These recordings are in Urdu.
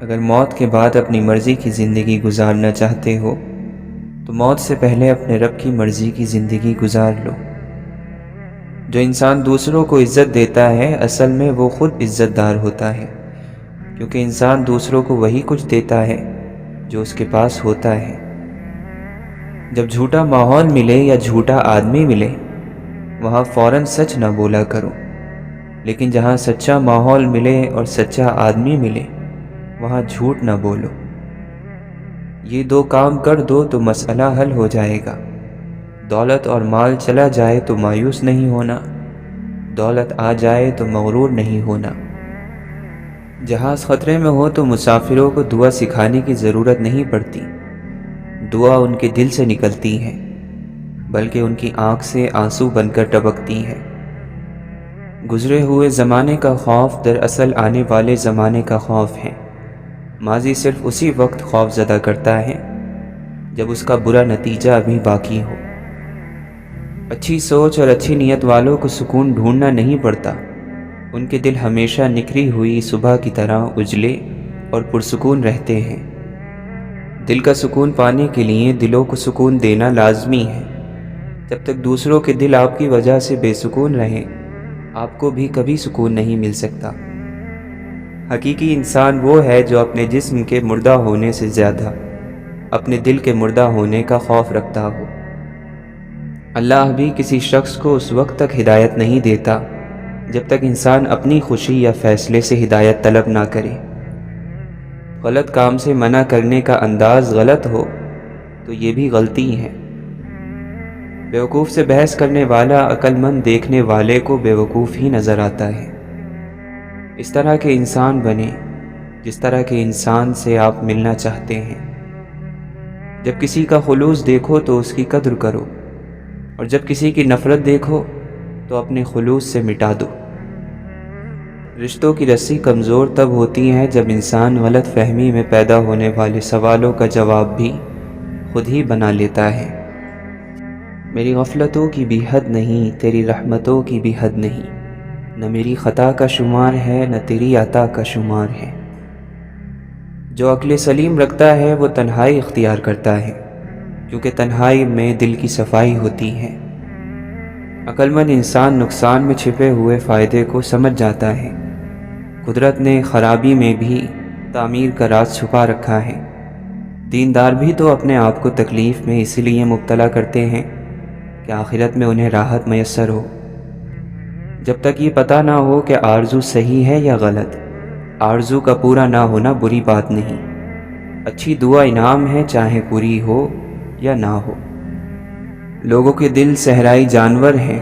اگر موت کے بعد اپنی مرضی کی زندگی گزارنا چاہتے ہو تو موت سے پہلے اپنے رب کی مرضی کی زندگی گزار لو۔ جو انسان دوسروں کو عزت دیتا ہے اصل میں وہ خود عزت دار ہوتا ہے، کیونکہ انسان دوسروں کو وہی کچھ دیتا ہے جو اس کے پاس ہوتا ہے۔ جب جھوٹا ماحول ملے یا جھوٹا آدمی ملے وہاں فوراً سچ نہ بولا کرو، لیکن جہاں سچا ماحول ملے اور سچا آدمی ملے وہاں جھوٹ نہ بولو۔ یہ دو کام کر دو تو مسئلہ حل ہو جائے گا۔ دولت اور مال چلا جائے تو مایوس نہیں ہونا، دولت آ جائے تو مغرور نہیں ہونا۔ جہاز خطرے میں ہو تو مسافروں کو دعا سکھانے کی ضرورت نہیں پڑتی، دعا ان کے دل سے نکلتی ہے، بلکہ ان کی آنکھ سے آنسو بن کر ٹپکتی ہے۔ گزرے ہوئے زمانے کا خوف دراصل آنے والے زمانے کا خوف ہے۔ ماضی صرف اسی وقت خوف زدہ کرتا ہے جب اس کا برا نتیجہ ابھی باقی ہو۔ اچھی سوچ اور اچھی نیت والوں کو سکون ڈھونڈنا نہیں پڑتا، ان کے دل ہمیشہ نکھری ہوئی صبح کی طرح اجلے اور پرسکون رہتے ہیں۔ دل کا سکون پانے کے لیے دلوں کو سکون دینا لازمی ہے۔ جب تک دوسروں کے دل آپ کی وجہ سے بے سکون رہیں آپ کو بھی کبھی سکون نہیں مل سکتا۔ حقیقی انسان وہ ہے جو اپنے جسم کے مردہ ہونے سے زیادہ اپنے دل کے مردہ ہونے کا خوف رکھتا ہو۔ اللہ بھی کسی شخص کو اس وقت تک ہدایت نہیں دیتا جب تک انسان اپنی خوشی یا فیصلے سے ہدایت طلب نہ کرے۔ غلط کام سے منع کرنے کا انداز غلط ہو تو یہ بھی غلطی ہے۔ بیوقوف سے بحث کرنے والا عقل مند دیکھنے والے کو بیوقوف ہی نظر آتا ہے۔ اس طرح کے انسان بنے جس طرح کے انسان سے آپ ملنا چاہتے ہیں۔ جب کسی کا خلوص دیکھو تو اس کی قدر کرو، اور جب کسی کی نفرت دیکھو تو اپنے خلوص سے مٹا دو۔ رشتوں کی رسی کمزور تب ہوتی ہے جب انسان غلط فہمی میں پیدا ہونے والے سوالوں کا جواب بھی خود ہی بنا لیتا ہے۔ میری غفلتوں کی بھی حد نہیں، تیری رحمتوں کی بھی حد نہیں، نہ میری خطا کا شمار ہے نہ تیری عطا کا شمار ہے۔ جو عقل سلیم رکھتا ہے وہ تنہائی اختیار کرتا ہے، کیونکہ تنہائی میں دل کی صفائی ہوتی ہے۔ عقل مند انسان نقصان میں چھپے ہوئے فائدے کو سمجھ جاتا ہے۔ قدرت نے خرابی میں بھی تعمیر کا راز چھپا رکھا ہے۔ دیندار بھی تو اپنے آپ کو تکلیف میں اسی لیے مبتلا کرتے ہیں کہ آخرت میں انہیں راحت میسر ہو۔ جب تک یہ پتہ نہ ہو کہ آرزو صحیح ہے یا غلط، آرزو کا پورا نہ ہونا بری بات نہیں۔ اچھی دعا انعام ہے چاہے پوری ہو یا نہ ہو۔ لوگوں کے دل صحرائی جانور ہیں،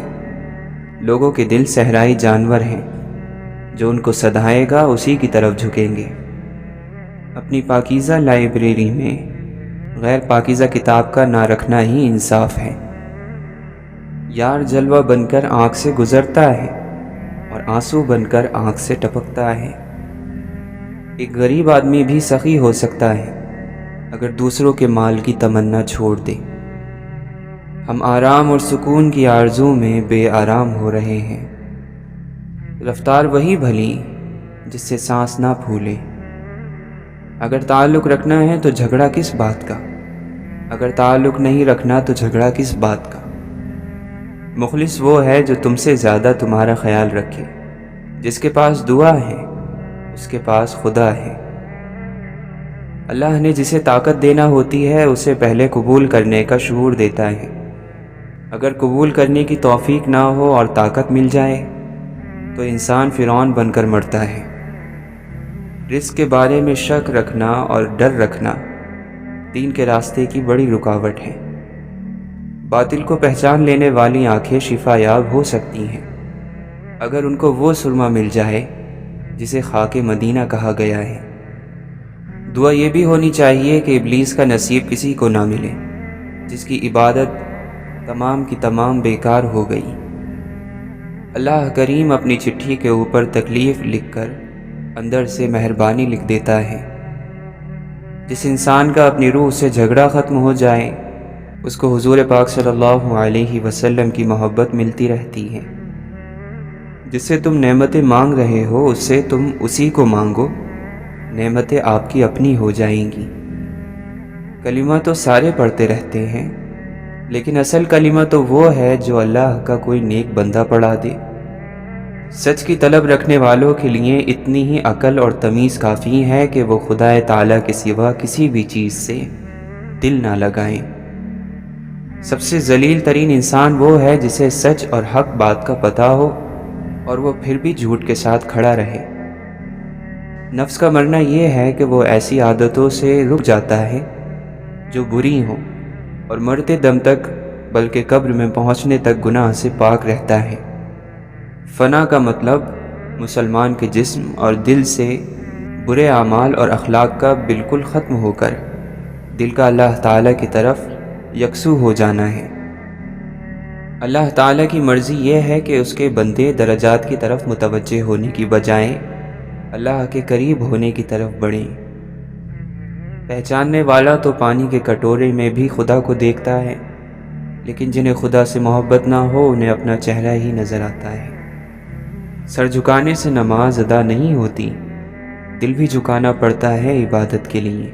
لوگوں کے دل صحرائی جانور ہیں، جو ان کو سدھائے گا اسی کی طرف جھکیں گے۔ اپنی پاکیزہ لائبریری میں غیر پاکیزہ کتاب کا نہ رکھنا ہی انصاف ہے۔ یار جلوہ بن کر آنکھ سے گزرتا ہے اور آنسو بن کر آنکھ سے ٹپکتا ہے۔ ایک غریب آدمی بھی سخی ہو سکتا ہے اگر دوسروں کے مال کی تمنا چھوڑ دے۔ ہم آرام اور سکون کی آرزو میں بے آرام ہو رہے ہیں۔ رفتار وہی بھلی جس سے سانس نہ پھولے۔ اگر تعلق رکھنا ہے تو جھگڑا کس بات کا، اگر تعلق نہیں رکھنا تو جھگڑا کس بات کا۔ مخلص وہ ہے جو تم سے زیادہ تمہارا خیال رکھے۔ جس کے پاس دعا ہے اس کے پاس خدا ہے۔ اللہ نے جسے طاقت دینا ہوتی ہے اسے پہلے قبول کرنے کا شعور دیتا ہے۔ اگر قبول کرنے کی توفیق نہ ہو اور طاقت مل جائے تو انسان فرعون بن کر مرتا ہے۔ رزق کے بارے میں شک رکھنا اور ڈر رکھنا دین کے راستے کی بڑی رکاوٹ ہے۔ باطل کو پہچان لینے والی آنکھیں شفا یاب ہو سکتی ہیں اگر ان کو وہ سرما مل جائے جسے خاک مدینہ کہا گیا ہے۔ دعا یہ بھی ہونی چاہیے کہ ابلیس کا نصیب کسی کو نہ ملے جس کی عبادت تمام کی تمام بیکار ہو گئی۔ اللہ کریم اپنی چٹھی کے اوپر تکلیف لکھ کر اندر سے مہربانی لکھ دیتا ہے۔ جس انسان کا اپنی روح سے جھگڑا ختم ہو جائے اس کو حضور پاک صلی اللہ علیہ وسلم کی محبت ملتی رہتی ہے۔ جس سے تم نعمتیں مانگ رہے ہو اس سے تم اسی کو مانگو، نعمتیں آپ کی اپنی ہو جائیں گی۔ کلمہ تو سارے پڑھتے رہتے ہیں، لیکن اصل کلمہ تو وہ ہے جو اللہ کا کوئی نیک بندہ پڑھا دے۔ سچ کی طلب رکھنے والوں کے لیے اتنی ہی عقل اور تمیز کافی ہے کہ وہ خدا تعالیٰ کے سوا کسی بھی چیز سے دل نہ لگائیں۔ سب سے ذلیل ترین انسان وہ ہے جسے سچ اور حق بات کا پتہ ہو اور وہ پھر بھی جھوٹ کے ساتھ کھڑا رہے۔ نفس کا مرنا یہ ہے کہ وہ ایسی عادتوں سے رک جاتا ہے جو بری ہوں، اور مرتے دم تک بلکہ قبر میں پہنچنے تک گناہ سے پاک رہتا ہے۔ فنا کا مطلب مسلمان کے جسم اور دل سے برے اعمال اور اخلاق کا بالکل ختم ہو کر دل کا اللہ تعالیٰ کی طرف یکسو ہو جانا ہے۔ اللہ تعالیٰ کی مرضی یہ ہے کہ اس کے بندے درجات کی طرف متوجہ ہونے کی بجائے اللہ کے قریب ہونے کی طرف بڑھیں۔ پہچاننے والا تو پانی کے کٹورے میں بھی خدا کو دیکھتا ہے، لیکن جنہیں خدا سے محبت نہ ہو انہیں اپنا چہرہ ہی نظر آتا ہے۔ سر جھکانے سے نماز ادا نہیں ہوتی، دل بھی جھکانا پڑتا ہے عبادت کے لیے۔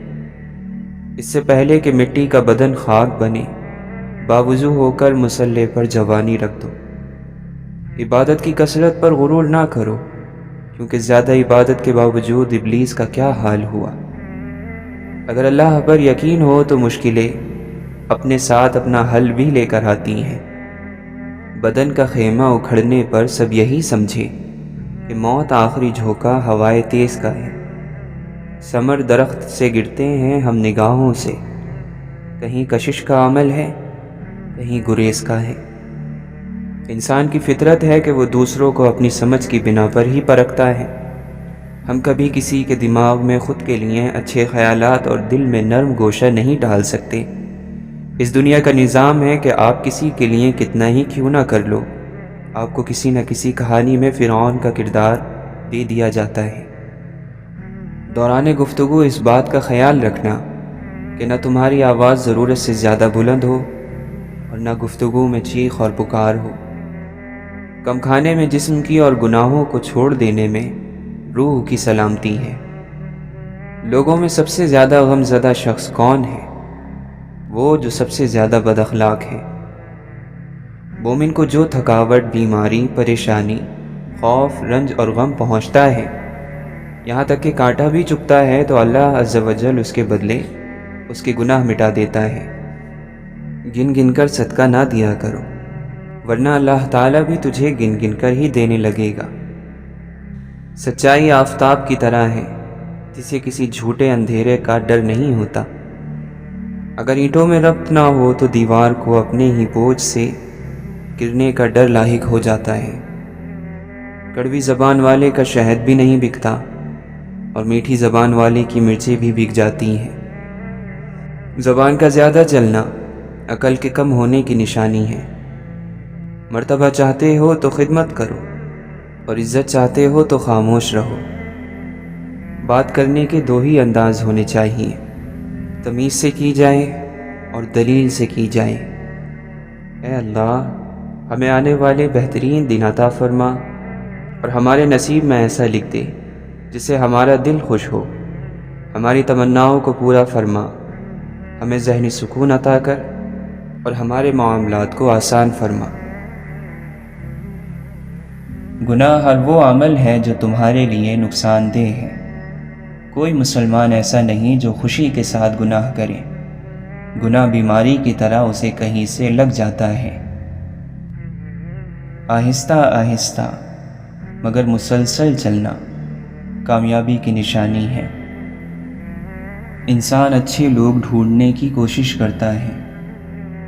اس سے پہلے کہ مٹی کا بدن خاک بنے، باوضو ہو کر مصلی پر جوانی رکھ دو۔ عبادت کی کثرت پر غرور نہ کرو، کیونکہ زیادہ عبادت کے باوجود ابلیس کا کیا حال ہوا۔ اگر اللہ پر یقین ہو تو مشکلیں اپنے ساتھ اپنا حل بھی لے کر آتی ہیں۔ بدن کا خیمہ اکھڑنے پر سب یہی سمجھے کہ موت آخری جھونکا ہوائے تیز کا ہے۔ ثمر درخت سے گرتے ہیں ہم نگاہوں سے، کہیں کشش کا عمل ہے، کہیں گریز کا ہے۔ انسان کی فطرت ہے کہ وہ دوسروں کو اپنی سمجھ کی بنا پر ہی پرکھتا ہے۔ ہم کبھی کسی کے دماغ میں خود کے لیے اچھے خیالات اور دل میں نرم گوشہ نہیں ڈال سکتے۔ اس دنیا کا نظام ہے کہ آپ کسی کے لیے کتنا ہی کیوں نہ کر لو، آپ کو کسی نہ کسی کہانی میں فرعون کا کردار دے دیا جاتا ہے۔ دوران گفتگو اس بات کا خیال رکھنا کہ نہ تمہاری آواز ضرورت سے زیادہ بلند ہو اور نہ گفتگو میں چیخ اور پکار ہو۔ کم کھانے میں جسم کی اور گناہوں کو چھوڑ دینے میں روح کی سلامتی ہے۔ لوگوں میں سب سے زیادہ غم زدہ شخص کون ہے؟ وہ جو سب سے زیادہ بد اخلاق ہے۔ مومن کو جو تھکاوٹ، بیماری، پریشانی، خوف، رنج اور غم پہنچتا ہے، یہاں تک کہ کانٹا بھی چبھتا ہے، تو اللہ عز و جل اس کے بدلے اس کے گناہ مٹا دیتا ہے۔ گن گن کر صدقہ نہ دیا کرو، ورنہ اللہ تعالیٰ بھی تجھے گن گن کر ہی دینے لگے گا۔ سچائی آفتاب کی طرح ہے جسے کسی جھوٹے اندھیرے کا ڈر نہیں ہوتا۔ اگر اینٹوں میں ربط نہ ہو تو دیوار کو اپنے ہی بوجھ سے گرنے کا ڈر لاحق ہو جاتا ہے۔ کڑوی زبان والے کا شہد بھی نہیں بکتا، اور میٹھی زبان والے کی مرچیں بھی بک جاتی ہیں۔ زبان کا زیادہ چلنا عقل کے کم ہونے کی نشانی ہے۔ مرتبہ چاہتے ہو تو خدمت کرو، اور عزت چاہتے ہو تو خاموش رہو۔ بات کرنے کے دو ہی انداز ہونے چاہیے، تمیز سے کی جائے اور دلیل سے کی جائے۔ اے اللہ، ہمیں آنے والے بہترین دن عطا فرما اور ہمارے نصیب میں ایسا لکھ دے جس سے ہمارا دل خوش ہو۔ ہماری تمناؤں کو پورا فرما، ہمیں ذہنی سکون عطا کر اور ہمارے معاملات کو آسان فرما۔ گناہ ہر وہ عمل ہے جو تمہارے لیے نقصان دہ ہے۔ کوئی مسلمان ایسا نہیں جو خوشی کے ساتھ گناہ کرے۔ گناہ بیماری کی طرح اسے کہیں سے لگ جاتا ہے۔ آہستہ آہستہ مگر مسلسل چلنا کامیابی کی نشانی ہے۔ انسان اچھے لوگ ڈھونڈنے کی کوشش کرتا ہے،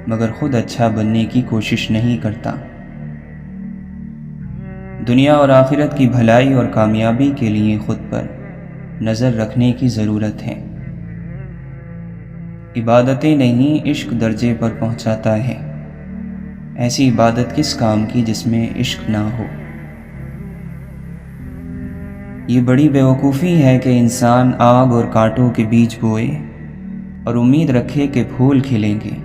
مگر خود اچھا بننے کی کوشش نہیں کرتا۔ دنیا اور آخرت کی بھلائی اور کامیابی کے لیے خود پر نظر رکھنے کی ضرورت ہے۔ عبادتیں نہیں، عشق درجے پر پہنچاتا ہے۔ ایسی عبادت کس کام کی جس میں عشق نہ ہو؟ یہ بڑی بیوقوفی ہے کہ انسان آگ اور کانٹوں کے بیج بوئے اور امید رکھے کہ پھول کھلیں گے۔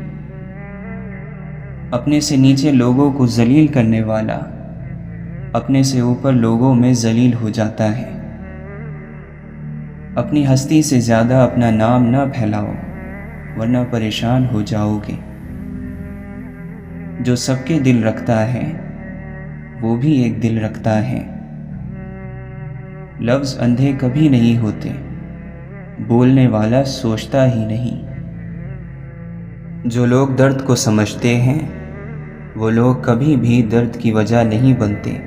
اپنے سے نیچے لوگوں کو ذلیل کرنے والا اپنے سے اوپر لوگوں میں ذلیل ہو جاتا ہے۔ اپنی ہستی سے زیادہ اپنا نام نہ پھیلاؤ ورنہ پریشان ہو جاؤ گے۔ جو سب کے دل رکھتا ہے وہ بھی ایک دل رکھتا ہے۔ لفظ اندھے کبھی نہیں ہوتے، بولنے والا سوچتا ہی نہیں۔ جو لوگ درد کو سمجھتے ہیں وہ لوگ کبھی بھی درد کی وجہ نہیں بنتے۔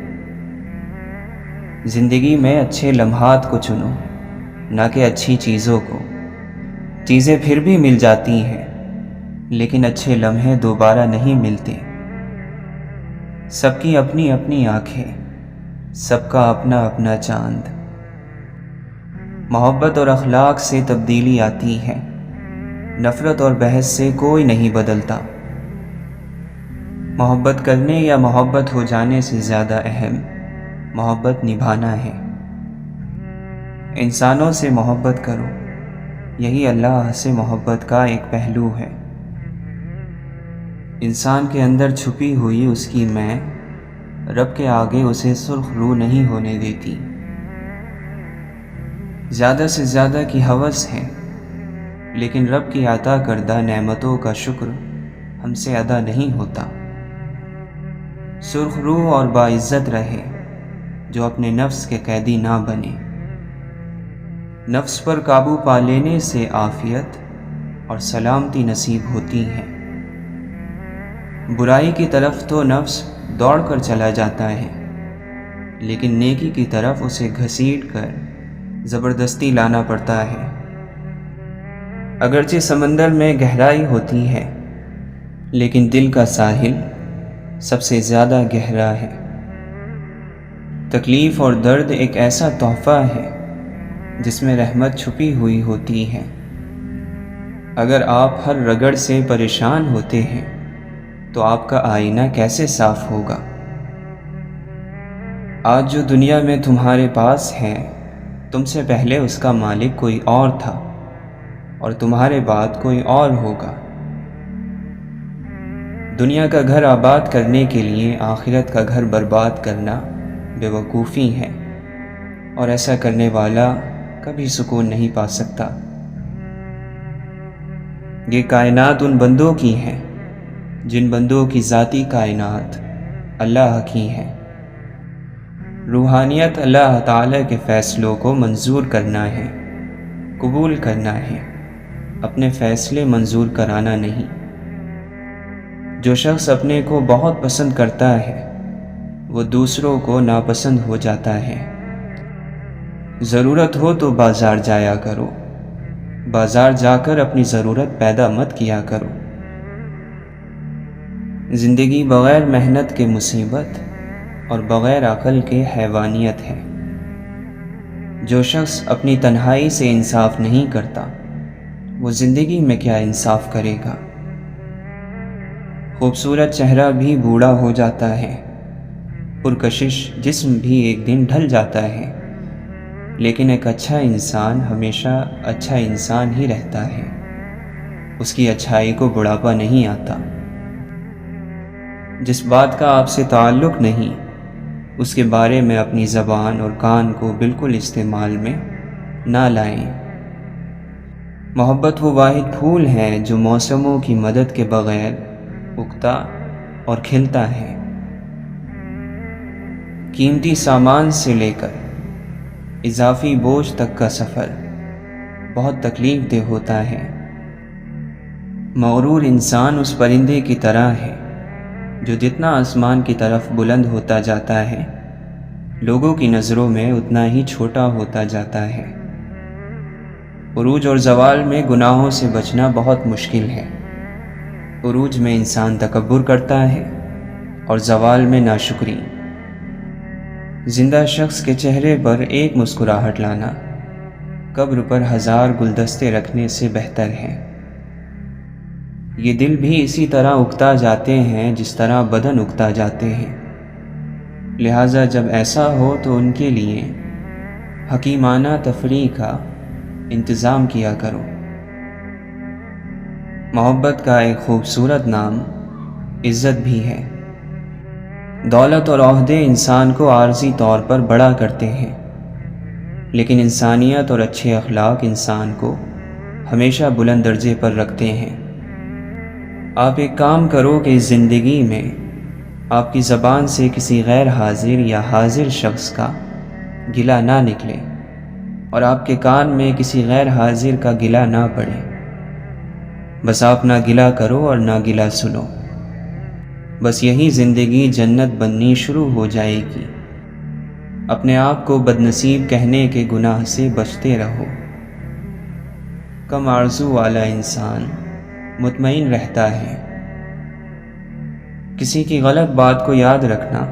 زندگی میں اچھے لمحات کو چنو نہ کہ اچھی چیزوں کو۔ چیزیں پھر بھی مل جاتی ہیں لیکن اچھے لمحے دوبارہ نہیں ملتے۔ سب کی اپنی اپنی آنکھیں، سب کا اپنا اپنا چاند۔ محبت اور اخلاق سے تبدیلی آتی ہے، نفرت اور بحث سے کوئی نہیں بدلتا۔ محبت کرنے یا محبت ہو جانے سے زیادہ اہم محبت نبھانا ہے۔ انسانوں سے محبت کرو، یہی اللہ سے محبت کا ایک پہلو ہے۔ انسان کے اندر چھپی ہوئی اس کی میں رب کے آگے اسے سرخ رو نہیں ہونے دیتی۔ زیادہ سے زیادہ کی ہوس ہے لیکن رب کی عطا کردہ نعمتوں کا شکر ہم سے ادا نہیں ہوتا۔ سرخ روح اور باعزت رہے جو اپنے نفس کے قیدی نہ بنے۔ نفس پر قابو پا لینے سے عافیت اور سلامتی نصیب ہوتی ہے۔ برائی کی طرف تو نفس دوڑ کر چلا جاتا ہے لیکن نیکی کی طرف اسے گھسیٹ کر زبردستی لانا پڑتا ہے۔ اگرچہ سمندر میں گہرائی ہوتی ہے لیکن دل کا ساحل سب سے زیادہ گہرا ہے۔ تکلیف اور درد ایک ایسا تحفہ ہے جس میں رحمت چھپی ہوئی ہوتی ہے۔ اگر آپ ہر رگڑ سے پریشان ہوتے ہیں تو آپ کا آئینہ کیسے صاف ہوگا؟ آج جو دنیا میں تمہارے پاس ہے تم سے پہلے اس کا مالک کوئی اور تھا اور تمہارے بعد کوئی اور ہوگا۔ دنیا کا گھر آباد کرنے کے لیے آخرت کا گھر برباد کرنا بے وقوفی ہے، اور ایسا کرنے والا کبھی سکون نہیں پا سکتا۔ یہ کائنات ان بندوں کی ہے جن بندوں کی ذاتی کائنات اللہ کی ہے۔ روحانیت اللہ تعالیٰ کے فیصلوں کو منظور کرنا ہے، قبول کرنا ہے، اپنے فیصلے منظور کرانا نہیں۔ جو شخص اپنے کو بہت پسند کرتا ہے وہ دوسروں کو ناپسند ہو جاتا ہے۔ ضرورت ہو تو بازار جایا کرو، بازار جا کر اپنی ضرورت پیدا مت کیا کرو۔ زندگی بغیر محنت کے مصیبت اور بغیر عقل کے حیوانیت ہے۔ جو شخص اپنی تنہائی سے انصاف نہیں کرتا وہ زندگی میں کیا انصاف کرے گا؟ خوبصورت چہرہ بھی بوڑھا ہو جاتا ہے، پرکشش جسم بھی ایک دن ڈھل جاتا ہے، لیکن ایک اچھا انسان ہمیشہ اچھا انسان ہی رہتا ہے، اس کی اچھائی کو بڑھاپا نہیں آتا۔ جس بات کا آپ سے تعلق نہیں اس کے بارے میں اپنی زبان اور کان کو بالکل استعمال میں نہ لائیں۔ محبت وہ واحد پھول ہے جو موسموں کی مدد کے بغیر اگتا اور کھلتا ہے۔ قیمتی سامان سے لے کر اضافی بوجھ تک کا سفر بہت تکلیف دہ ہوتا ہے۔ مغرور انسان اس پرندے کی طرح ہے جو جتنا آسمان کی طرف بلند ہوتا جاتا ہے لوگوں کی نظروں میں اتنا ہی چھوٹا ہوتا جاتا ہے۔ عروج اور زوال میں گناہوں سے بچنا بہت مشکل ہے۔ عروج میں انسان تکبر کرتا ہے اور زوال میں ناشکری۔ زندہ شخص کے چہرے پر ایک مسکراہٹ لانا قبر پر 1000 گلدستے رکھنے سے بہتر ہے۔ یہ دل بھی اسی طرح اگتا جاتے ہیں جس طرح بدن اگتا جاتے ہیں، لہٰذا جب ایسا ہو تو ان کے لیے حکیمانہ تفریح کا انتظام کیا کرو۔ محبت کا ایک خوبصورت نام عزت بھی ہے۔ دولت اور عہدے انسان کو عارضی طور پر بڑا کرتے ہیں لیکن انسانیت اور اچھے اخلاق انسان کو ہمیشہ بلند درجے پر رکھتے ہیں۔ آپ ایک کام کرو کہ اس زندگی میں آپ کی زبان سے کسی غیر حاضر یا حاضر شخص کا گلہ نہ نکلے، اور آپ کے کان میں کسی غیر حاضر کا گلہ نہ پڑے۔ بس آپ نہ گلہ کرو اور نہ گلہ سنو، بس یہی زندگی جنت بننی شروع ہو جائے گی۔ اپنے آپ کو بدنصیب کہنے کے گناہ سے بچتے رہو۔ کم آرزو والا انسان مطمئن رہتا ہے۔ کسی کی غلط بات کو یاد رکھنا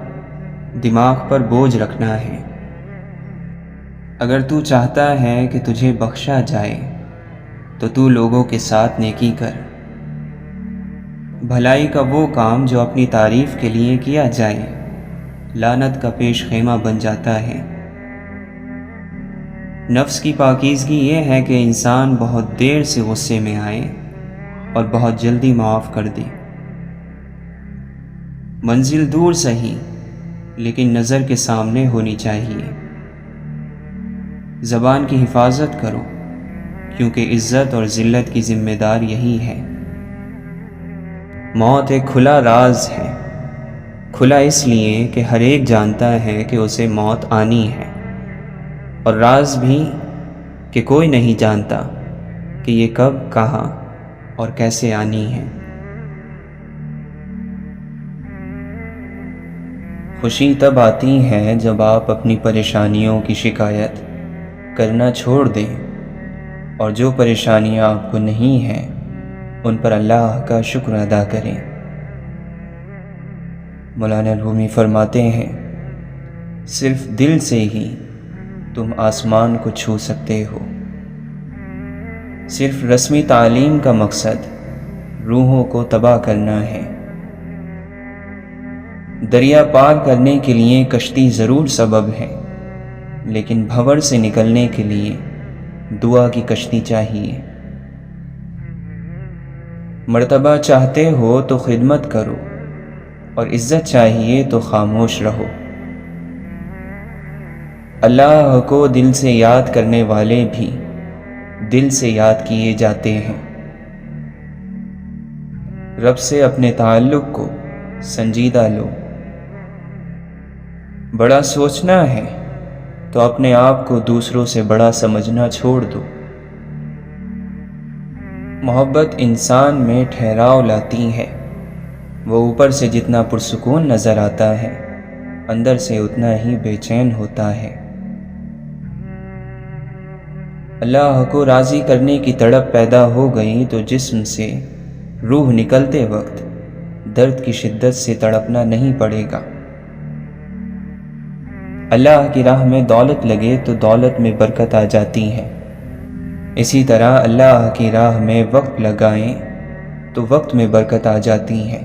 دماغ پر بوجھ رکھنا ہے۔ اگر تو چاہتا ہے کہ تجھے بخشا جائے تو تو لوگوں کے ساتھ نیکی کر۔ بھلائی کا وہ کام جو اپنی تعریف کے لیے کیا جائے لعنت کا پیش خیمہ بن جاتا ہے۔ نفس کی پاکیزگی یہ ہے کہ انسان بہت دیر سے غصے میں آئے اور بہت جلدی معاف کر دے۔ منزل دور سہی لیکن نظر کے سامنے ہونی چاہیے۔ زبان کی حفاظت کرو کیونکہ عزت اور ذلت کی ذمہ دار یہی ہے۔ موت ایک کھلا راز ہے، کھلا اس لیے کہ ہر ایک جانتا ہے کہ اسے موت آنی ہے، اور راز بھی کہ کوئی نہیں جانتا کہ یہ کب، کہاں اور کیسے آنی ہے۔ خوشی تب آتی ہے جب آپ اپنی پریشانیوں کی شکایت کرنا چھوڑ دیں اور جو پریشانیاں آپ کو نہیں ہیں ان پر اللہ کا شکر ادا کریں۔ مولانا رومی فرماتے ہیں، صرف دل سے ہی تم آسمان کو چھو سکتے ہو۔ صرف رسمی تعلیم کا مقصد روحوں کو تباہ کرنا ہے۔ دریا پار کرنے کے لیے کشتی ضرور سبب ہے، لیکن بھنور سے نکلنے کے لیے دعا کی کشتی چاہیے۔ مرتبہ چاہتے ہو تو خدمت کرو، اور عزت چاہیے تو خاموش رہو۔ اللہ کو دل سے یاد کرنے والے بھی دل سے یاد کیے جاتے ہیں۔ رب سے اپنے تعلق کو سنجیدہ لو۔ بڑا سوچنا ہے تو اپنے آپ کو دوسروں سے بڑا سمجھنا چھوڑ دو۔ محبت انسان میں ٹھہراؤ لاتی ہے۔ وہ اوپر سے جتنا پرسکون نظر آتا ہے اندر سے اتنا ہی بے چین ہوتا ہے۔ اللہ کو راضی کرنے کی تڑپ پیدا ہو گئی تو جسم سے روح نکلتے وقت درد کی شدت سے تڑپنا نہیں پڑے گا۔ اللہ کی راہ میں دولت لگے تو دولت میں برکت آ جاتی ہے۔ اسی طرح اللہ کی راہ میں وقت لگائیں تو وقت میں برکت آ جاتی ہے۔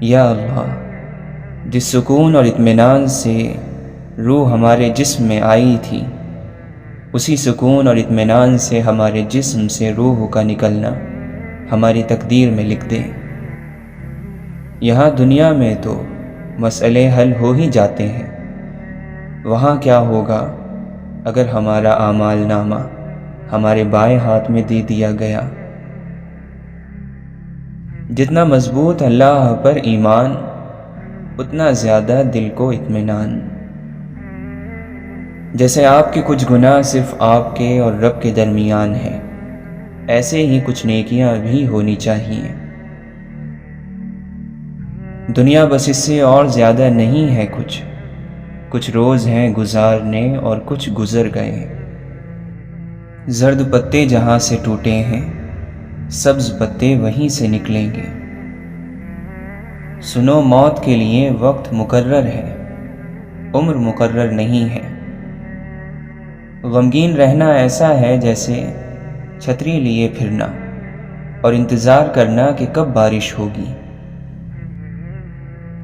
یا اللہ، جس سکون اور اطمینان سے روح ہمارے جسم میں آئی تھی، اسی سکون اور اطمینان سے ہمارے جسم سے روح کا نکلنا ہماری تقدیر میں لکھ دے۔ یہاں دنیا میں تو مسئلے حل ہو ہی جاتے ہیں، وہاں کیا ہوگا اگر ہمارا اعمال نامہ ہمارے بائیں ہاتھ میں دے دیا گیا؟ جتنا مضبوط اللہ پر ایمان اتنا زیادہ دل کو اطمینان۔ جیسے آپ کے کچھ گناہ صرف آپ کے اور رب کے درمیان ہیں، ایسے ہی کچھ نیکیاں بھی ہونی چاہیے۔ دنیا بس اس سے اور زیادہ نہیں ہے، کچھ روز ہیں گزارنے اور کچھ گزر گئے۔ زرد پتے جہاں سے ٹوٹے ہیں سبز پتے وہیں سے نکلیں گے۔ سنو، موت کے لیے وقت مقرر ہے، عمر مقرر نہیں ہے۔ غمگین رہنا ایسا ہے جیسے چھتری لیے پھرنا اور انتظار کرنا کہ کب بارش ہوگی۔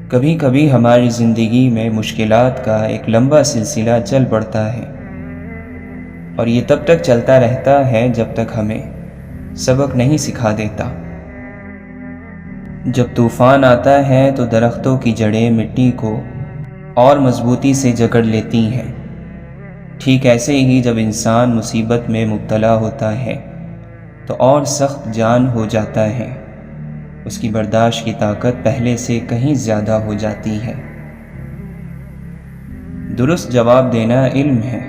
کبھی کبھی ہماری زندگی میں مشکلات کا ایک لمبا سلسلہ چل پڑتا ہے، اور یہ تب تک چلتا رہتا ہے جب تک ہمیں سبق نہیں سکھا دیتا۔ جب طوفان آتا ہے تو درختوں کی جڑیں مٹی کو اور مضبوطی سے جکڑ لیتی ہیں، ٹھیک ایسے ہی جب انسان مصیبت میں مبتلا ہوتا ہے تو اور سخت جان ہو جاتا ہے، اس کی برداشت کی طاقت پہلے سے کہیں زیادہ ہو جاتی ہے۔ درست جواب دینا علم ہے،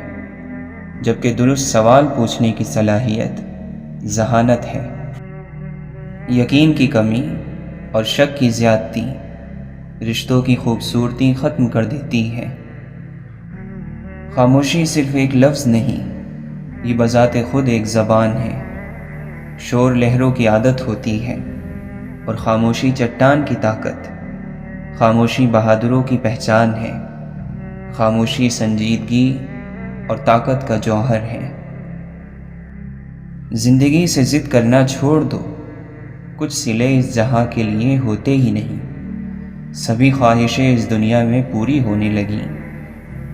جبکہ درست سوال پوچھنے کی صلاحیت ذہانت ہے۔ یقین کی کمی اور شک کی زیادتی رشتوں کی خوبصورتی ختم کر دیتی ہے۔ خاموشی صرف ایک لفظ نہیں، یہ بذات خود ایک زبان ہے۔ شور لہروں کی عادت ہوتی ہے اور خاموشی چٹان کی طاقت۔ خاموشی بہادروں کی پہچان ہے، خاموشی سنجیدگی اور طاقت کا جوہر ہے۔ زندگی سے ضد کرنا چھوڑ دو، کچھ صلے اس جہاں کے لیے ہوتے ہی نہیں۔ سبھی خواہشیں اس دنیا میں پوری ہونے لگیں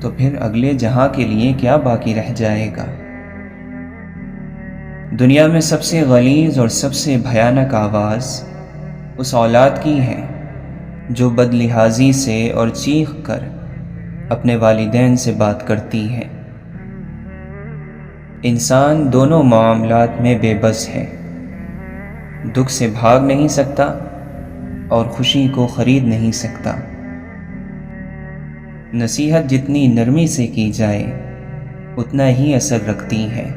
تو پھر اگلے جہاں کے لیے کیا باقی رہ جائے گا؟ دنیا میں سب سے غلیظ اور سب سے بھیانک آواز اس اولاد کی ہے جو بد لحاظی سے اور چیخ کر اپنے والدین سے بات کرتی ہے۔ انسان دونوں معاملات میں بے بس ہے، دکھ سے بھاگ نہیں سکتا اور خوشی کو خرید نہیں سکتا۔ نصیحت جتنی نرمی سے کی جائے اتنا ہی اثر رکھتی ہے۔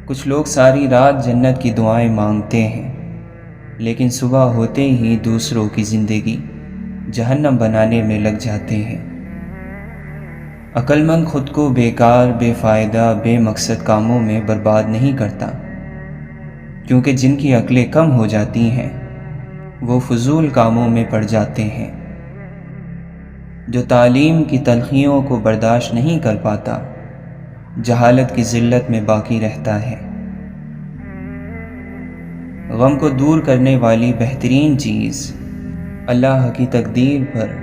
کچھ لوگ ساری رات جنت کی دعائیں مانگتے ہیں، لیکن صبح ہوتے ہی دوسروں کی زندگی جہنم بنانے میں لگ جاتے ہیں۔ عقل مند خود کو بیکار، بے فائدہ، بے مقصد کاموں میں برباد نہیں کرتا، کیونکہ جن کی عقلیں کم ہو جاتی ہیں وہ فضول کاموں میں پڑ جاتے ہیں۔ جو تعلیم کی تلخیوں کو برداشت نہیں کر پاتا جہالت کی ذلت میں باقی رہتا ہے۔ غم کو دور کرنے والی بہترین چیز اللہ کی تقدیر پر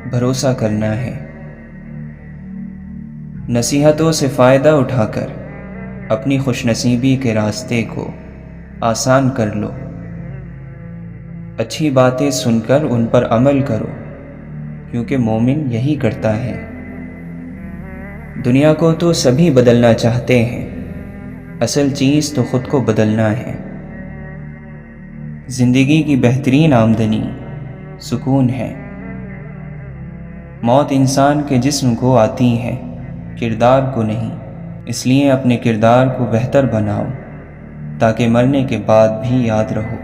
بھروسہ کرنا ہے۔ نصیحتوں سے فائدہ اٹھا کر اپنی خوش نصیبی کے راستے کو آسان کر لو۔ اچھی باتیں سن کر ان پر عمل کرو، کیونکہ مومن یہی کرتا ہے۔ دنیا کو تو سبھی بدلنا چاہتے ہیں، اصل چیز تو خود کو بدلنا ہے۔ زندگی کی بہترین آمدنی سکون ہے۔ موت انسان کے جسم کو آتی ہے، کردار کو نہیں، اس لیے اپنے کردار کو بہتر بناؤ تاکہ مرنے کے بعد بھی یاد رہو۔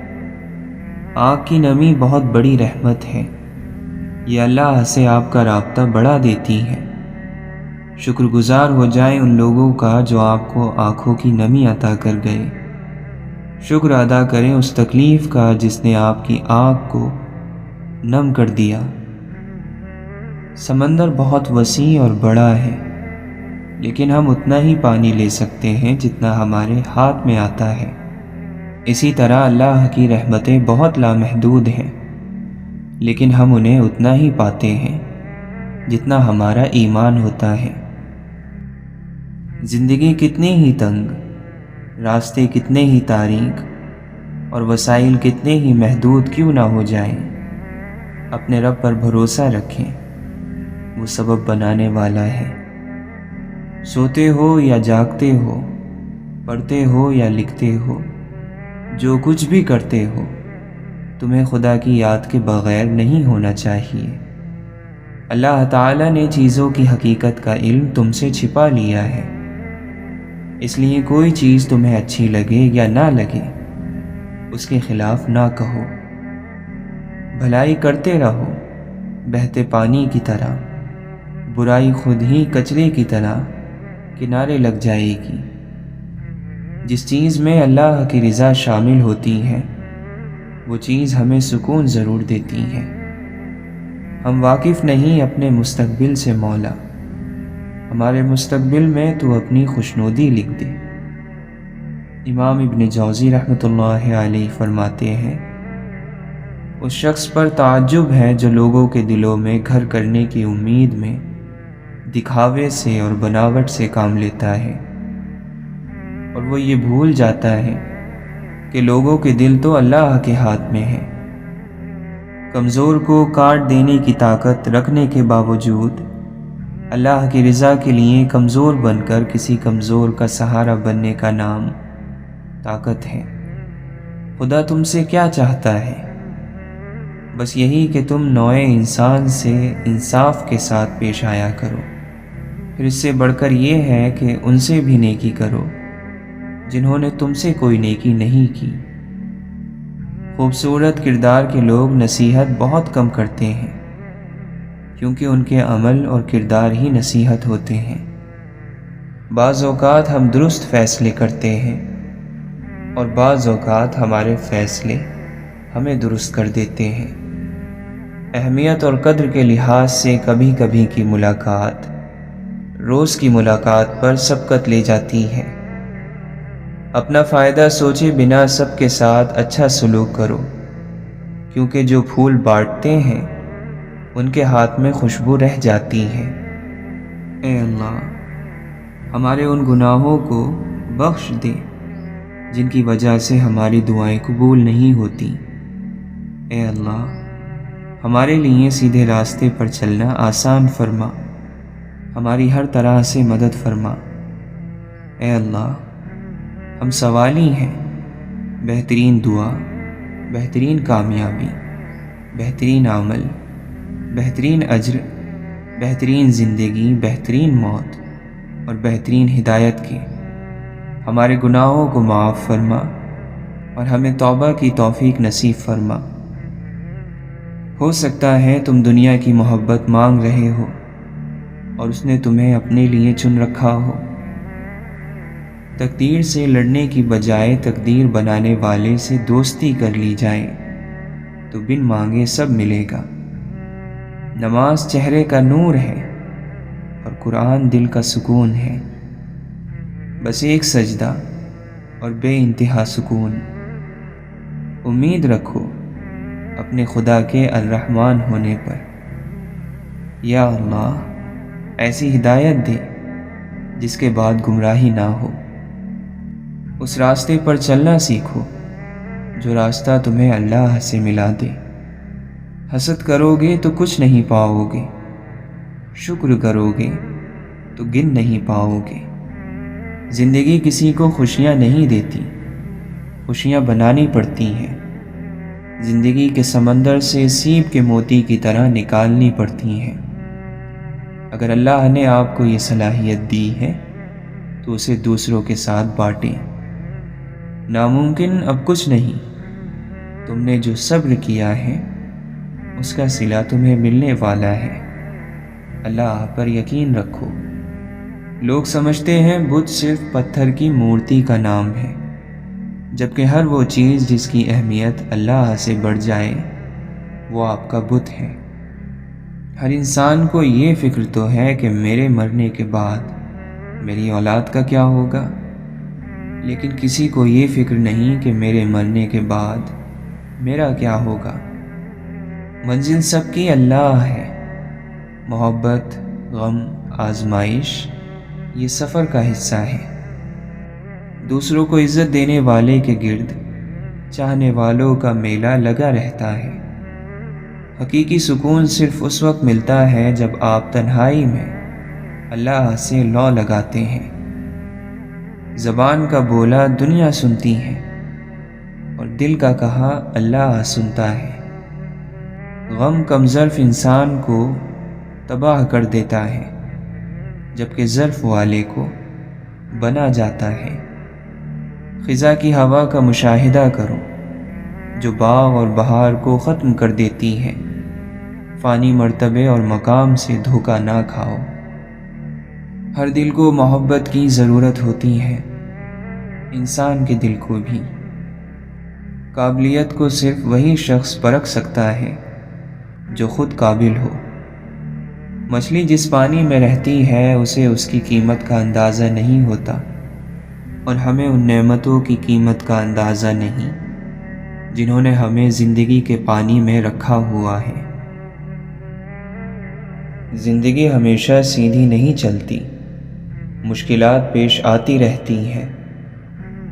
آنکھ کی نمی بہت بڑی رحمت ہے، یہ اللہ سے آپ کا رابطہ بڑھا دیتی ہے۔ شکر گزار ہو جائیں ان لوگوں کا جو آپ کو آنکھوں کی نمی عطا کر گئے۔ شکر ادا کریں اس تکلیف کا جس نے آپ کی آنکھ کو نم کر دیا۔ سمندر بہت وسیع اور بڑا ہے، لیکن ہم اتنا ہی پانی لے سکتے ہیں جتنا ہمارے ہاتھ میں آتا ہے۔ اسی طرح اللہ کی رحمتیں بہت لامحدود ہیں، لیکن ہم انہیں اتنا ہی پاتے ہیں جتنا ہمارا ایمان ہوتا ہے۔ زندگی کتنی ہی تنگ، راستے کتنے ہی تاریک اور وسائل کتنے ہی محدود کیوں نہ ہو جائیں، اپنے رب پر بھروسہ رکھیں، وہ سبب بنانے والا ہے۔ سوتے ہو یا جاگتے ہو، پڑھتے ہو یا لکھتے ہو، جو کچھ بھی کرتے ہو تمہیں خدا کی یاد کے بغیر نہیں ہونا چاہیے۔ اللہ تعالیٰ نے چیزوں کی حقیقت کا علم تم سے چھپا لیا ہے، اس لیے کوئی چیز تمہیں اچھی لگے یا نہ لگے اس کے خلاف نہ کہو۔ بھلائی کرتے رہو بہتے پانی کی طرح، برائی خود ہی کچرے کی طرح کنارے لگ جائے گی۔ جس چیز میں اللہ کی رضا شامل ہوتی ہے وہ چیز ہمیں سکون ضرور دیتی ہے۔ ہم واقف نہیں اپنے مستقبل سے مولا، ہمارے مستقبل میں تو اپنی خوشنودی لکھ دے۔ امام ابن جوزی رحمۃ اللہ علیہ فرماتے ہیں، اس شخص پر تعجب ہے جو لوگوں کے دلوں میں گھر کرنے کی امید میں دکھاوے سے اور بناوٹ سے کام لیتا ہے، اور وہ یہ بھول جاتا ہے کہ لوگوں کے دل تو اللہ کے ہاتھ میں ہے۔ کمزور کو کاٹ دینے کی طاقت رکھنے کے باوجود اللہ کی رضا کے لیے کمزور بن کر کسی کمزور کا سہارا بننے کا نام طاقت ہے۔ خدا تم سے کیا چاہتا ہے؟ بس یہی کہ تم نوع انسان سے انصاف کے ساتھ پیش آیا کرو۔ پھر اس سے بڑھ کر یہ ہے کہ ان سے بھی نیکی کرو جنہوں نے تم سے کوئی نیکی نہیں کی۔ خوبصورت کردار کے لوگ نصیحت بہت کم کرتے ہیں، کیونکہ ان کے عمل اور کردار ہی نصیحت ہوتے ہیں۔ بعض اوقات ہم درست فیصلے کرتے ہیں اور بعض اوقات ہمارے فیصلے ہمیں درست کر دیتے ہیں۔ اہمیت اور قدر کے لحاظ سے کبھی کبھی کی ملاقات روز کی ملاقات پر سبقت لے جاتی ہے۔ اپنا فائدہ سوچے بنا سب کے ساتھ اچھا سلوک کرو، کیونکہ جو پھول بانٹتے ہیں ان کے ہاتھ میں خوشبو رہ جاتی ہے۔ اے اللہ، ہمارے ان گناہوں کو بخش دے جن کی وجہ سے ہماری دعائیں قبول نہیں ہوتی۔ اے اللہ، ہمارے لیے سیدھے راستے پر چلنا آسان فرما، ہماری ہر طرح سے مدد فرما۔ اے اللہ، ہم سوالی ہیں، بہترین دعا، بہترین کامیابی، بہترین عمل، بہترین اجر، بہترین زندگی، بہترین موت اور بہترین ہدایت کے ہمارے گناہوں کو معاف فرما اور ہمیں توبہ کی توفیق نصیب فرما۔ ہو سکتا ہے تم دنیا کی محبت مانگ رہے ہو اور اس نے تمہیں اپنے لیے چن رکھا ہو۔ تقدیر سے لڑنے کی بجائے تقدیر بنانے والے سے دوستی کر لی جائے تو بن مانگے سب ملے گا۔ نماز چہرے کا نور ہے اور قرآن دل کا سکون ہے۔ بس ایک سجدہ اور بے انتہا سکون۔ امید رکھو اپنے خدا کے الرحمن ہونے پر۔ یا اللہ، ایسی ہدایت دے جس کے بعد گمراہی نہ ہو۔ اس راستے پر چلنا سیکھو جو راستہ تمہیں اللہ سے ملا دے۔ حسد کرو گے تو کچھ نہیں پاؤ گے، شکر کرو گے تو گن نہیں پاؤ گے۔ زندگی کسی کو خوشیاں نہیں دیتی، خوشیاں بنانی پڑتی ہیں۔ زندگی کے سمندر سے سیب کے موتی کی طرح نکالنی پڑتی ہیں۔ اگر اللہ نے آپ کو یہ صلاحیت دی ہے تو اسے دوسروں کے ساتھ بانٹیں۔ ناممکن اب کچھ نہیں، تم نے جو صبر کیا ہے اس کا صلہ تمہیں ملنے والا ہے۔ اللہ پر یقین رکھو۔ لوگ سمجھتے ہیں بت صرف پتھر کی مورتی کا نام ہے، جبکہ ہر وہ چیز جس کی اہمیت اللہ سے بڑھ جائے وہ آپ کا بت ہے۔ ہر انسان کو یہ فکر تو ہے کہ میرے مرنے کے بعد میری اولاد کا کیا ہوگا، لیکن کسی کو یہ فکر نہیں کہ میرے مرنے کے بعد میرا کیا ہوگا۔ منزل سب کی اللہ ہے۔ محبت، غم، آزمائش یہ سفر کا حصہ ہے۔ دوسروں کو عزت دینے والے کے گرد چاہنے والوں کا میلہ لگا رہتا ہے۔ حقیقی سکون صرف اس وقت ملتا ہے جب آپ تنہائی میں اللہ سے لو لگاتے ہیں۔ زبان کا بولا دنیا سنتی ہے اور دل کا کہا اللہ سنتا ہے۔ غم کم ظرف انسان کو تباہ کر دیتا ہے، جبکہ ظرف والے کو بنا جاتا ہے۔ خزاں کی ہوا کا مشاہدہ کرو جو باغ اور بہار کو ختم کر دیتی ہے۔ فانی مرتبے اور مقام سے دھوکہ نہ کھاؤ۔ ہر دل کو محبت کی ضرورت ہوتی ہے، انسان کے دل کو بھی۔ قابلیت کو صرف وہی شخص پرکھ سکتا ہے جو خود قابل ہو۔ مچھلی جس پانی میں رہتی ہے اسے اس کی قیمت کا اندازہ نہیں ہوتا، اور ہمیں ان نعمتوں کی قیمت کا اندازہ نہیں جنہوں نے ہمیں زندگی کے پانی میں رکھا ہوا ہے۔ زندگی ہمیشہ سیدھی نہیں چلتی، مشکلات پیش آتی رہتی ہیں۔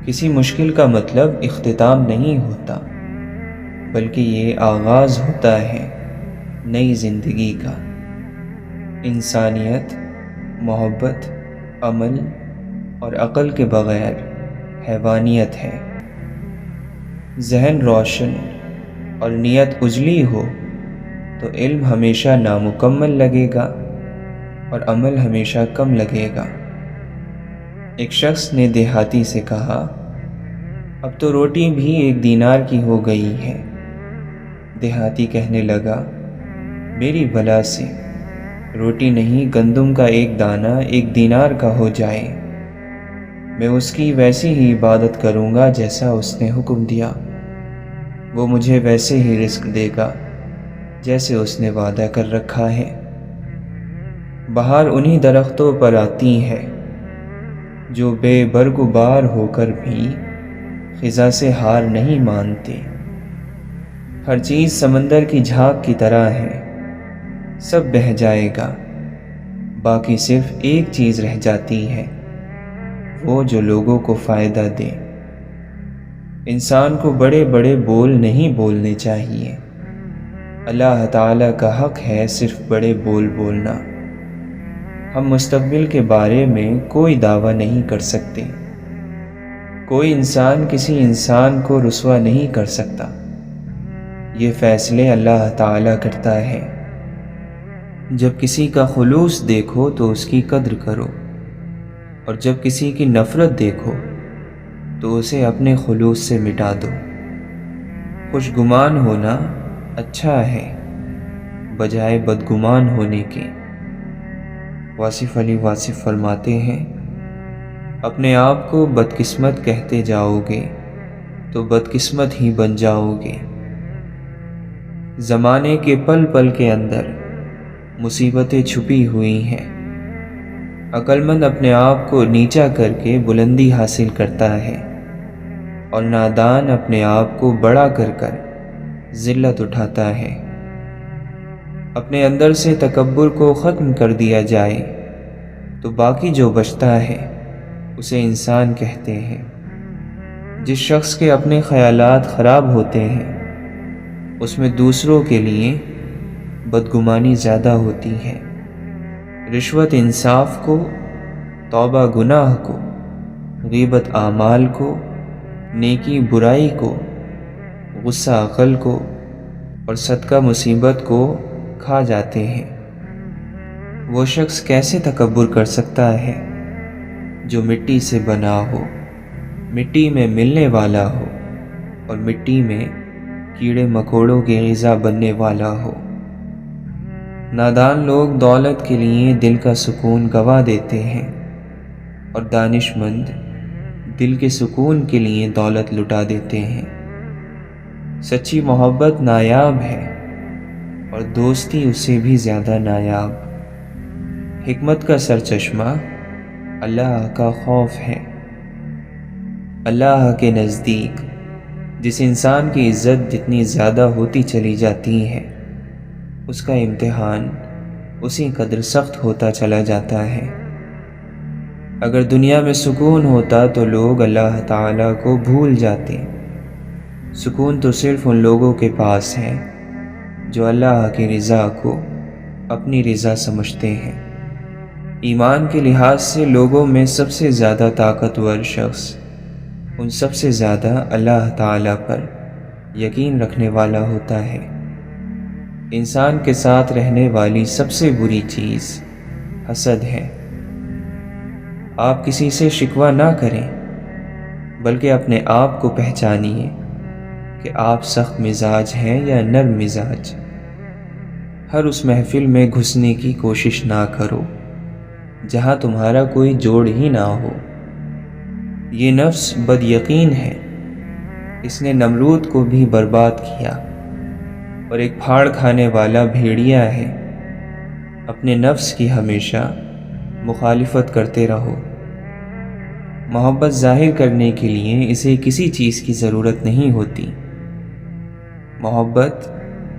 کسی مشکل کا مطلب اختتام نہیں ہوتا، بلکہ یہ آغاز ہوتا ہے نئی زندگی کا۔ انسانیت محبت عمل اور عقل کے بغیر حیوانیت ہے۔ ذہن روشن اور نیت اجلی ہو تو علم ہمیشہ نامکمل لگے گا اور عمل ہمیشہ کم لگے گا۔ ایک شخص نے دیہاتی سے کہا، اب تو روٹی بھی 1 دینار کی ہو گئی ہے۔ دیہاتی کہنے لگا، میری بلا سے روٹی نہیں، گندم کا 1 دانہ 1 دینار کا ہو جائے، میں اس کی ویسی ہی عبادت کروں گا جیسا اس نے حکم دیا، وہ مجھے ویسے ہی رزق دے گا جیسے اس نے وعدہ کر رکھا ہے۔ بہار انہی درختوں پر آتی ہے جو بے برگ و بار ہو کر بھی خزاں سے ہار نہیں مانتے۔ ہر چیز سمندر کی جھاگ کی طرح ہے، سب بہہ جائے گا، باقی صرف ایک چیز رہ جاتی ہے، وہ جو لوگوں کو فائدہ دے۔ انسان کو بڑے بڑے بول نہیں بولنے چاہیے، اللہ تعالیٰ کا حق ہے صرف بڑے بول بولنا۔ ہم مستقبل کے بارے میں کوئی دعویٰ نہیں کر سکتے، کوئی انسان کسی انسان کو رسوا نہیں کر سکتا، یہ فیصلے اللہ تعالیٰ کرتا ہے۔ جب کسی کا خلوص دیکھو تو اس کی قدر کرو، اور جب کسی کی نفرت دیکھو تو اسے اپنے خلوص سے مٹا دو۔ خوشگمان ہونا اچھا ہے بجائے بدگمان ہونے کے۔ واصف علی واصف فرماتے ہیں، اپنے آپ کو بدقسمت کہتے جاؤ گے تو بدقسمت ہی بن جاؤ گے۔ زمانے کے پل پل کے اندر مصیبتیں چھپی ہوئی ہیں۔ عقل مند اپنے آپ کو نیچا کر کے بلندی حاصل کرتا ہے، اور نادان اپنے آپ کو بڑا کر کر ذلت اٹھاتا ہے۔ اپنے اندر سے تکبر کو ختم کر دیا جائے تو باقی جو بچتا ہے اسے انسان کہتے ہیں۔ جس شخص کے اپنے خیالات خراب ہوتے ہیں اس میں دوسروں کے لیے بدگمانی زیادہ ہوتی ہے۔ رشوت انصاف کو، توبہ گناہ کو، غیبت اعمال کو، نیکی برائی کو، غصہ عقل کو اور صدقہ مصیبت کو کھا جاتے ہیں۔ وہ شخص کیسے تکبر کر سکتا ہے جو مٹی سے بنا ہو، مٹی میں ملنے والا ہو اور مٹی میں کیڑے مکوڑوں کی غذا بننے والا ہو۔ نادان لوگ دولت کے لیے دل کا سکون گنوا دیتے ہیں، اور دانش مند دل کے سکون کے لیے دولت لٹا دیتے ہیں۔ سچی محبت نایاب ہے اور دوستی اس سے بھی زیادہ نایاب۔ حکمت کا سرچشمہ اللہ کا خوف ہے۔ اللہ کے نزدیک جس انسان کی عزت جتنی زیادہ ہوتی چلی جاتی ہے اس کا امتحان اسی قدر سخت ہوتا چلا جاتا ہے۔ اگر دنیا میں سکون ہوتا تو لوگ اللہ تعالیٰ کو بھول جاتے۔ سکون تو صرف ان لوگوں کے پاس ہے جو اللہ کی رضا کو اپنی رضا سمجھتے ہیں۔ ایمان کے لحاظ سے لوگوں میں سب سے زیادہ طاقتور شخص ان سب سے زیادہ اللہ تعالیٰ پر یقین رکھنے والا ہوتا ہے۔ انسان کے ساتھ رہنے والی سب سے بری چیز حسد ہے۔ آپ کسی سے شکوہ نہ کریں بلکہ اپنے آپ کو پہچانیے کہ آپ سخت مزاج ہیں یا نرم مزاج۔ ہر اس محفل میں گھسنے کی کوشش نہ کرو جہاں تمہارا کوئی جوڑ ہی نہ ہو۔ یہ نفس بد یقین ہے، اس نے نمرود کو بھی برباد کیا، اور ایک پھاڑ کھانے والا بھیڑیا ہے۔ اپنے نفس کی ہمیشہ مخالفت کرتے رہو۔ محبت ظاہر کرنے کے لیے اسے کسی چیز کی ضرورت نہیں ہوتی۔ محبت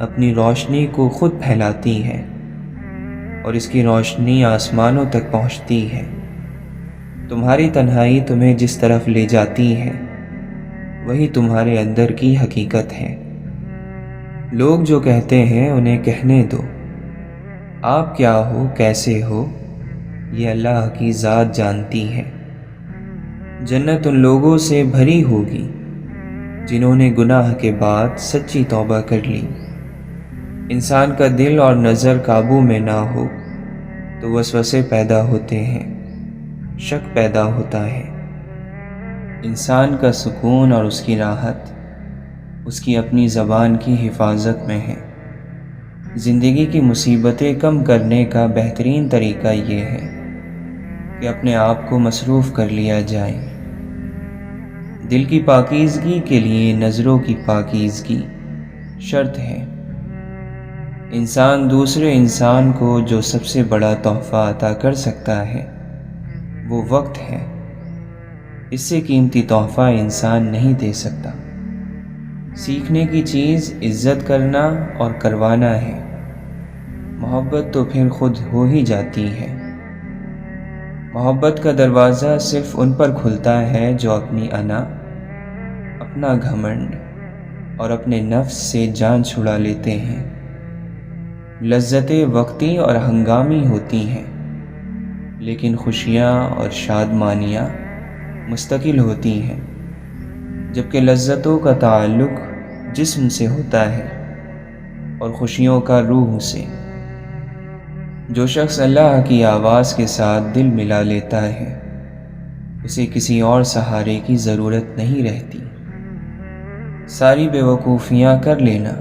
اپنی روشنی کو خود پھیلاتی ہے اور اس کی روشنی آسمانوں تک پہنچتی ہے۔ تمہاری تنہائی تمہیں جس طرف لے جاتی ہے وہی تمہارے اندر کی حقیقت ہے۔ لوگ جو کہتے ہیں انہیں کہنے دو، آپ کیا ہو، کیسے ہو، یہ اللہ کی ذات جانتی ہے۔ جنت ان لوگوں سے بھری ہوگی جنہوں نے گناہ کے بعد سچی توبہ کر لی۔ انسان کا دل اور نظر قابو میں نہ ہو تو وسوسے پیدا ہوتے ہیں، شک پیدا ہوتا ہے۔ انسان کا سکون اور اس کی راحت اس کی اپنی زبان کی حفاظت میں ہے۔ زندگی کی مصیبتیں کم کرنے کا بہترین طریقہ یہ ہے کہ اپنے آپ کو مصروف کر لیا جائے۔ دل کی پاکیزگی کے لیے نظروں کی پاکیزگی شرط ہے۔ انسان دوسرے انسان کو جو سب سے بڑا تحفہ عطا کر سکتا ہے وہ وقت ہے۔ اس سے قیمتی تحفہ انسان نہیں دے سکتا۔ سیکھنے کی چیز عزت کرنا اور کروانا ہے۔ محبت تو پھر خود ہو ہی جاتی ہے۔ محبت کا دروازہ صرف ان پر کھلتا ہے جو اپنی انا، اپنا گھمنڈ اور اپنے نفس سے جان چھڑا لیتے ہیں۔ لذتیں وقتی اور ہنگامی ہوتی ہیں، لیکن خوشیاں اور شادمانیاں مستقل ہوتی ہیں، جبکہ لذتوں کا تعلق جسم سے ہوتا ہے اور خوشیوں کا روح سے۔ جو شخص اللہ کی آواز کے ساتھ دل ملا لیتا ہے اسے کسی اور سہارے کی ضرورت نہیں رہتی۔ ساری بے وقوفیاں کر لینا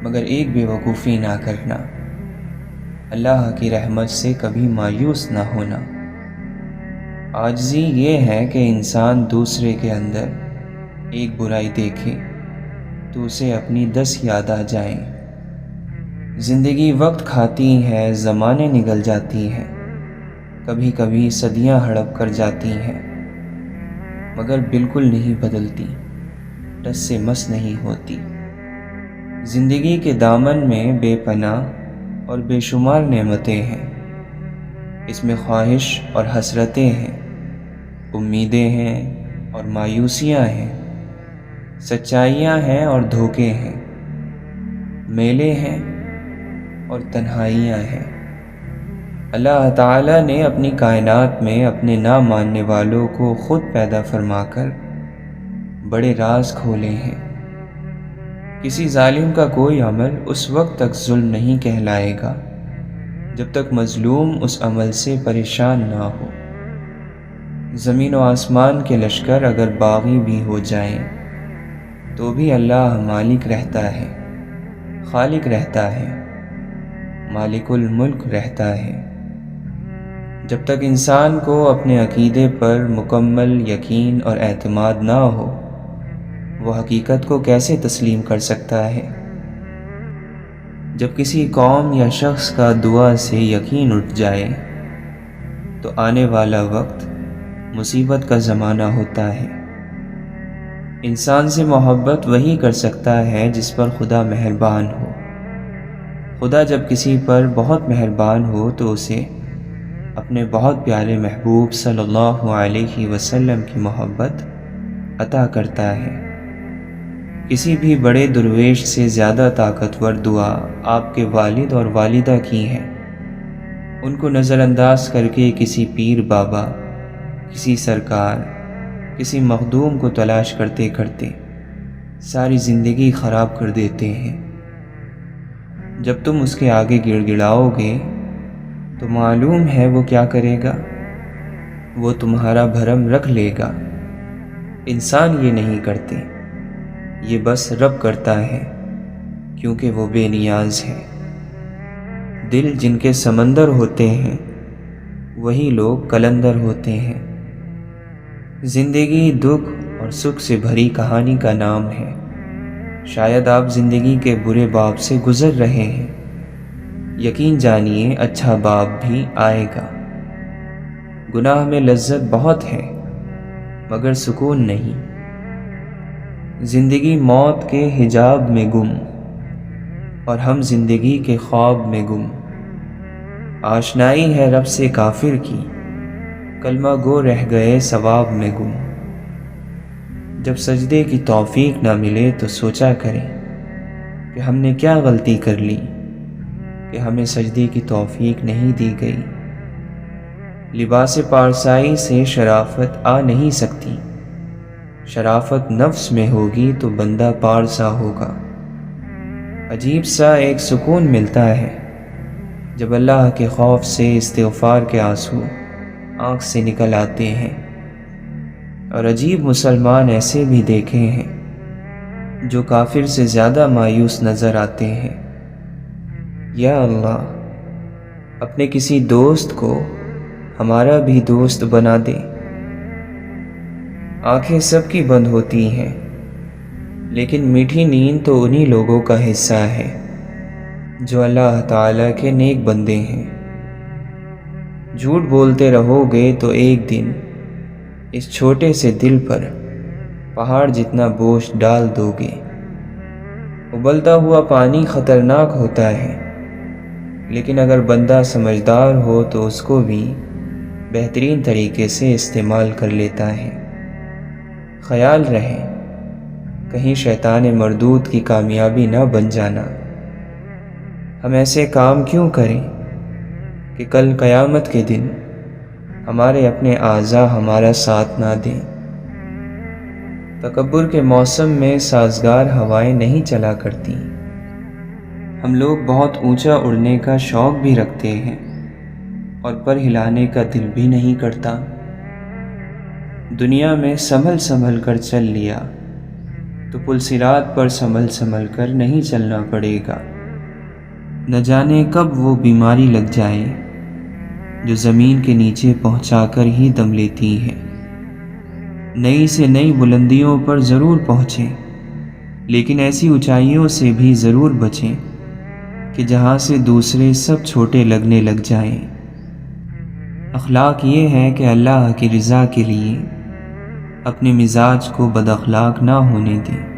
مگر ایک بے وقوفی نہ کرنا۔ اللہ کی رحمت سے کبھی مایوس نہ ہونا۔ عاجزی یہ ہے کہ انسان دوسرے کے اندر ایک برائی دیکھے تو اسے اپنی 10 یاد آ جائیں۔ زندگی وقت کھاتی ہے، زمانے نگل جاتی ہیں، کبھی کبھی صدیاں ہڑپ کر جاتی ہیں، مگر بالکل نہیں بدلتی، ٹس سے مس نہیں ہوتی۔ زندگی کے دامن میں بے پناہ اور بے شمار نعمتیں ہیں۔ اس میں خواہش اور حسرتیں ہیں، امیدیں ہیں اور مایوسیاں ہیں، سچائیاں ہیں اور دھوکے ہیں، میلے ہیں اور تنہائیاں ہیں۔ اللہ تعالیٰ نے اپنی کائنات میں اپنے نہ ماننے والوں کو خود پیدا فرما کر بڑے راز کھولے ہیں۔ کسی ظالم کا کوئی عمل اس وقت تک ظلم نہیں کہلائے گا جب تک مظلوم اس عمل سے پریشان نہ ہو۔ زمین و آسمان کے لشکر اگر باغی بھی ہو جائیں تو بھی اللہ مالک رہتا ہے، خالق رہتا ہے، مالک الملک رہتا ہے۔ جب تک انسان کو اپنے عقیدے پر مکمل یقین اور اعتماد نہ ہو وہ حقیقت کو کیسے تسلیم کر سکتا ہے؟ جب کسی قوم یا شخص کا دعا سے یقین اٹھ جائے تو آنے والا وقت مصیبت کا زمانہ ہوتا ہے۔ انسان سے محبت وہی کر سکتا ہے جس پر خدا مہربان ہو۔ خدا جب کسی پر بہت مہربان ہو تو اسے اپنے بہت پیارے محبوب صلی اللہ علیہ وسلم کی محبت عطا کرتا ہے۔ کسی بھی بڑے درویش سے زیادہ طاقتور دعا آپ کے والد اور والدہ کی ہے۔ ان کو نظر انداز کر کے کسی پیر بابا، کسی سرکار، کسی مخدوم کو تلاش کرتے کرتے ساری زندگی خراب کر دیتے ہیں۔ جب تم اس کے آگے گڑ گڑاؤ گے تو معلوم ہے وہ کیا کرے گا، وہ تمہارا بھرم رکھ لے گا۔ انسان یہ نہیں کرتے، یہ بس رب کرتا ہے کیونکہ وہ بے نیاز ہے۔ دل جن کے سمندر ہوتے ہیں وہی لوگ قلندر ہوتے ہیں۔ زندگی دکھ اور سکھ سے بھری کہانی کا نام ہے۔ شاید آپ زندگی کے برے باب سے گزر رہے ہیں، یقین جانیے اچھا باب بھی آئے گا۔ گناہ میں لذت بہت ہے مگر سکون نہیں۔ زندگی موت کے حجاب میں گم اور ہم زندگی کے خواب میں گم۔ آشنائی ہے رب سے کافر کی، کلمہ گو رہ گئے ثواب میں گم۔ جب سجدے کی توفیق نہ ملے تو سوچا کریں کہ ہم نے کیا غلطی کر لی کہ ہمیں سجدے کی توفیق نہیں دی گئی۔ لباس پارسائی سے شرافت آ نہیں سکتی، شرافت نفس میں ہوگی تو بندہ پارسا ہوگا۔ عجیب سا ایک سکون ملتا ہے جب اللہ کے خوف سے استغفار کے آنسو آنکھ سے نکل آتے ہیں، اور عجیب مسلمان ایسے بھی دیکھے ہیں جو کافر سے زیادہ مایوس نظر آتے ہیں۔ یا اللہ، اپنے کسی دوست کو ہمارا بھی دوست بنا دے۔ آنکھیں سب کی بند ہوتی ہیں، لیکن میٹھی نیند تو انہی لوگوں کا حصہ ہے جو اللہ تعالیٰ کے نیک بندے ہیں۔ جھوٹ بولتے رہو گے تو ایک دن اس چھوٹے سے دل پر پہاڑ جتنا بوجھ ڈال دو گے۔ ابلتا ہوا پانی خطرناک ہوتا ہے، لیکن اگر بندہ سمجھدار ہو تو اس کو بھی بہترین طریقے سے استعمال کر لیتا ہے۔ خیال رہے کہیں شیطان مردود کی کامیابی نہ بن جانا۔ ہم ایسے کام کیوں کریں کہ کل قیامت کے دن ہمارے اپنے اعضاء ہمارا ساتھ نہ دیں۔ تکبر کے موسم میں سازگار ہوائیں نہیں چلا کرتی۔ ہم لوگ بہت اونچا اڑنے کا شوق بھی رکھتے ہیں اور پر ہلانے کا دل بھی نہیں کرتا۔ دنیا میں سنبھل سنبھل کر چل لیا تو پل صراط پر سنبھل سنبھل کر نہیں چلنا پڑے گا۔ نہ جانے کب وہ بیماری لگ جائے جو زمین کے نیچے پہنچا کر ہی دم لیتی ہے۔ نئی سے نئی بلندیوں پر ضرور پہنچیں، لیکن ایسی اونچائیوں سے بھی ضرور بچیں کہ جہاں سے دوسرے سب چھوٹے لگنے لگ جائیں۔ اخلاق یہ ہے کہ اللہ کی رضا کے لیے اپنے مزاج کو بد اخلاق نہ ہونے دیں۔